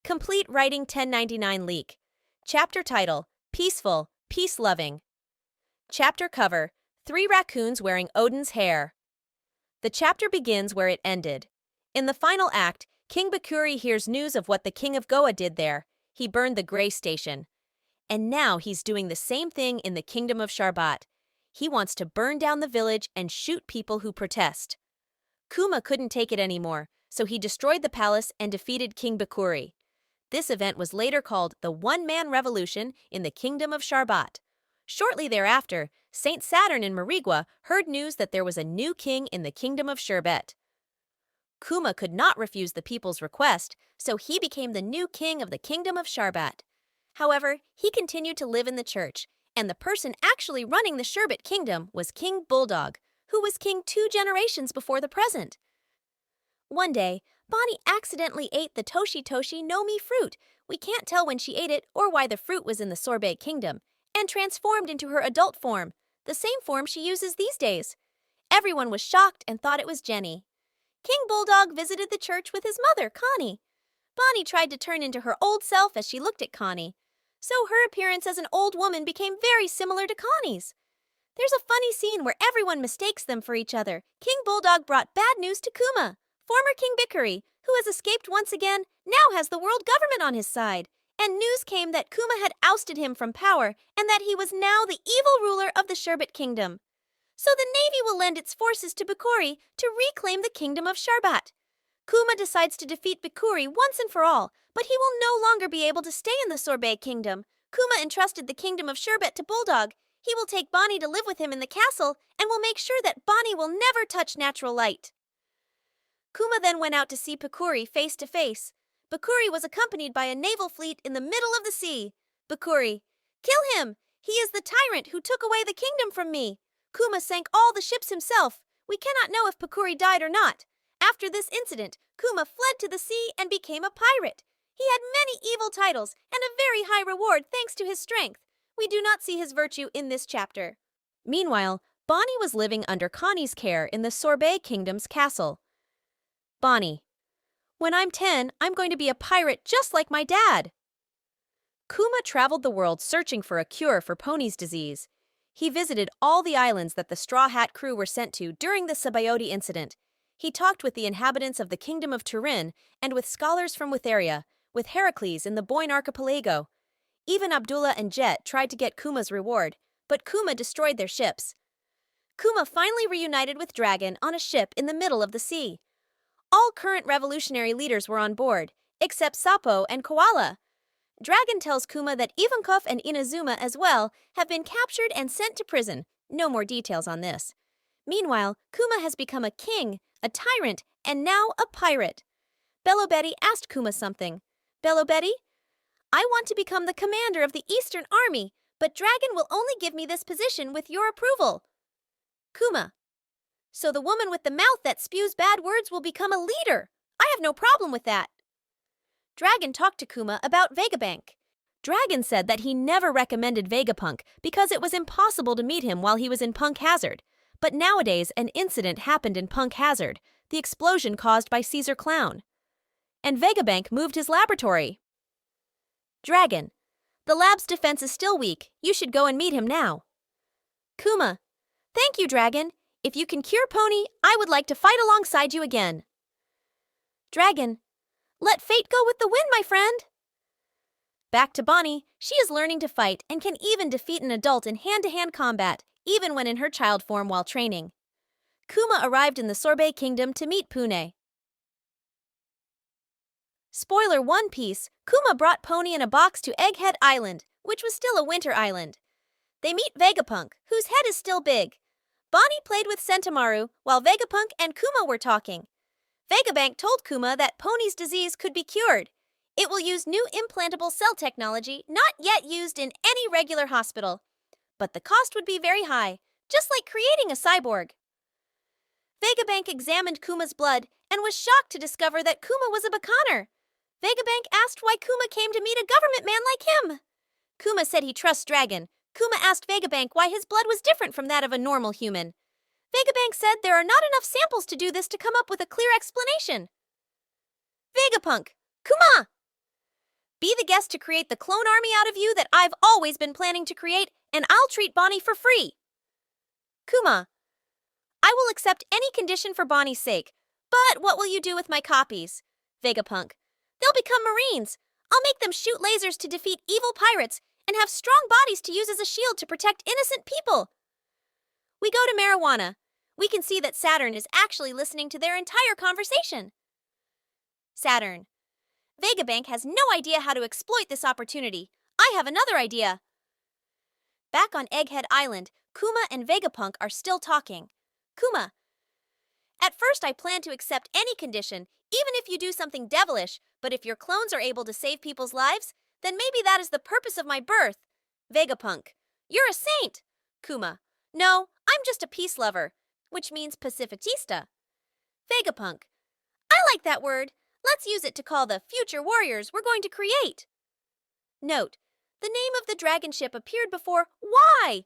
Complete Writing 1099 Leak. Chapter title, Peaceful, Peace-Loving. Chapter cover, 3 raccoons wearing Odin's hair. The chapter begins where it ended. In the final act, King Bakuri hears news of what the King of Goa did there. He burned the Grey Station. And now he's doing the same thing in the Kingdom of Sharbat. He wants to burn down the village and shoot people who protest. Kuma couldn't take it anymore, so he destroyed the palace and defeated King Bakuri. This event was later called the One-Man Revolution in the Kingdom of Sharbat. Shortly thereafter, Saint Saturn in Marigua heard news that there was a new king in the Kingdom of Sherbet. Kuma could not refuse the people's request, so he became the new king of the Kingdom of Sharbat. However, he continued to live in the church, and the person actually running the Sherbet Kingdom was King Bulldog, who was king 2 generations before the present. One day, Bonnie accidentally ate the Toshi Toshi no Mi fruit. We can't tell when she ate it or why the fruit was in the Sorbet Kingdom, and transformed into her adult form, the same form she uses these days. Everyone was shocked and thought it was Jenny. King Bulldog visited the church with his mother, Connie. Bonnie tried to turn into her old self as she looked at Connie, so her appearance as an old woman became very similar to Connie's. There's a funny scene where everyone mistakes them for each other. King Bulldog brought bad news to Kuma. Former King Bakuri, who has escaped once again, now has the world government on his side. And news came that Kuma had ousted him from power and that he was now the evil ruler of the Sherbet Kingdom. So the Navy will lend its forces to Bakuri to reclaim the Kingdom of Sharbat. Kuma decides to defeat Bakuri once and for all, but he will no longer be able to stay in the Sorbet Kingdom. Kuma entrusted the Kingdom of Sherbet to Bulldog. He will take Bonnie to live with him in the castle and will make sure that Bonnie will never touch natural light. Kuma then went out to see Bakuri face to face. Bakuri was accompanied by a naval fleet in the middle of the sea. Bakuri, kill him! He is the tyrant who took away the kingdom from me. Kuma sank all the ships himself. We cannot know if Bakuri died or not. After this incident, Kuma fled to the sea and became a pirate. He had many evil titles and a very high reward thanks to his strength. We do not see his virtue in this chapter. Meanwhile, Bonnie was living under Connie's care in the Sorbet Kingdom's castle. Bonnie, when I'm 10, I'm going to be a pirate just like my dad. Kuma traveled the world searching for a cure for Pony's disease. He visited all the islands that the Straw Hat crew were sent to during the Sabaody incident. He talked with the inhabitants of the Kingdom of Turin and with scholars from Witheria, with Heracles in the Boyne Archipelago. Even Abdullah and Jet tried to get Kuma's reward, but Kuma destroyed their ships. Kuma finally reunited with Dragon on a ship in the middle of the sea. All current revolutionary leaders were on board, except Sapo and Koala. Dragon tells Kuma that Ivankov and Inazuma as well have been captured and sent to prison. No more details on this. Meanwhile, Kuma has become a king, a tyrant, and now a pirate. Bello Betty asked Kuma something. Bello Betty, I want to become the commander of the Eastern Army, but Dragon will only give me this position with your approval. Kuma, so the woman with the mouth that spews bad words will become a leader. I have no problem with that. Dragon talked to Kuma about Vegapunk. Dragon said that he never recommended Vegapunk because it was impossible to meet him while he was in Punk Hazard. But nowadays, an incident happened in Punk Hazard, the explosion caused by Caesar Clown. And Vegapunk moved his laboratory. Dragon, the lab's defense is still weak. You should go and meet him now. Kuma, thank you, Dragon. If you can cure Pony, I would like to fight alongside you again. Dragon, let fate go with the wind, my friend. Back to Bonnie. She is learning to fight and can even defeat an adult in hand-to-hand combat, even when in her child form while training. Kuma arrived in the Sorbet Kingdom to meet Pune. Spoiler One Piece, Kuma brought Pony in a box to Egghead Island, which was still a winter island. They meet Vegapunk, whose head is still big. Bonnie played with Sentamaru while Vegapunk and Kuma were talking. Vegapunk told Kuma that Pony's disease could be cured. It will use new implantable cell technology not yet used in any regular hospital. But the cost would be very high, just like creating a cyborg. Vegapunk examined Kuma's blood and was shocked to discover that Kuma was a Bakaner. Vegapunk asked why Kuma came to meet a government man like him. Kuma said he trusts Dragon. Kuma asked Vegapunk why his blood was different from that of a normal human. Vegapunk said there are not enough samples to do this to come up with a clear explanation. Vegapunk, Kuma! guess to create the clone army out of you that I've always been planning to create, and I'll treat Bonnie for free. Kuma, I will accept any condition for Bonnie's sake, but what will you do with my copies? Vegapunk, they'll become Marines. I'll make them shoot lasers to defeat evil pirates and have strong bodies to use as a shield to protect innocent people. We go to Marijuana. We can see that Saturn is actually listening to their entire conversation. Saturn, Vegabank has no idea how to exploit this opportunity. I have another idea. Back on Egghead Island, Kuma and Vegapunk are still talking. Kuma, at first I plan to accept any condition, even if you do something devilish, but if your clones are able to save people's lives, then maybe that is the purpose of my birth. Vegapunk, you're a saint. Kuma, no, I'm just a peace lover, which means pacifitista. Vegapunk, I like that word. Let's use it to call the future warriors we're going to create. Note, the name of the dragon ship appeared before Y